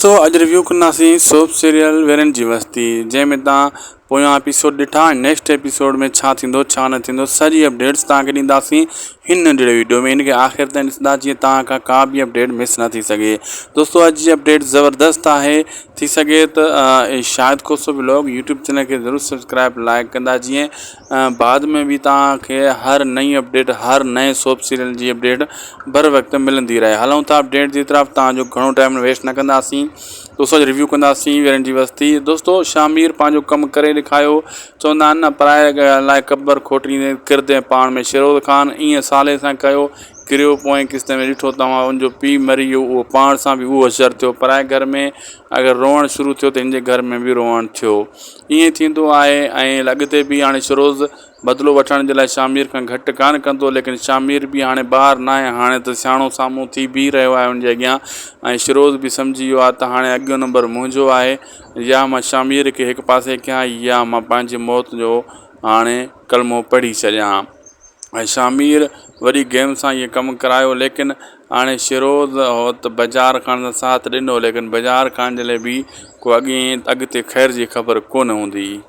दोस्तों अज रिव्यू कंदासीं सोप सीरियल वीरन जी वस्ती, जैमें पोयां एपिसोड ॾिठा। नेक्स्ट एपिसोड में छा थींदो छा न थींदो सॼी अपडेट्स तव्हांखे ॾींदासीं हिन नंढिड़े वीडियो में। इनके आख़िर ताईं ॾिसंदा जीअं तव्हां का भी अपडेट मिस न थी सघे। दोस्तों अॼु जी अपडेट ज़बरदस्त है, थी सके तो शायद को सो व्लॉग यूट्यूब चैनल के ज़रूर सब्सक्राइब लाइक कंदा, जीअं बाद में भी तव्हांखे हर नई अपडेट हर नए सोप सीरियल की अपडेट बर वक्त मिलती रहे। हलूँ था अपडेट की तरफ, तव्हांजो घणो टाइम वेस्ट न कंदासीं। दोस्तों रिव्यू कंदासीं वीरन जी वस्ती। दोस्तों शामिर पांजो कम करे दिखायो, चवंदा आहिनि न पराए लाइ कब्बर खोटींदे किरदे पाण में। शिरोज खान ईअं साले सां कयो, किरियो पोएं किस्ते में ॾिठो तव्हां उनजो पीउ मरी वियो, उहो पाण सां भी उहो असरु थियो। पराए घर में अगर रोअण शुरू थियो तो हिनजे घर में भी रोअण थियो। ईअं थींदो आहे ऐं अॻिते भी हाणे शिरोज बदिलो वठण जे लाइ शामिर खां घटि कान कंदो, लेकिन शामिर भी हाणे ॿाहिरि न आहे, हाणे त सियाणो साम्हूं थी बीह रहियो आहे उनजे अॻियां। ऐं शिरोज भी सम्झी वियो आहे त हाणे अॻियो नंबर मुंहिंजो आहे, या मां शामिर खे हिकु पासे कयां या मां पंहिंजी मौत जो हाणे कलमो पढ़ी छॾियां। ऐं शामिर वरी गेम सां ये कम करायो, लेकिन हाणे शिरोज त बाज़ार खान साथ ॾिनो, लेकिन बाज़ार खान जे लाइ भी को अॻिते ख़ैर जी ख़बर कोन हूंदी।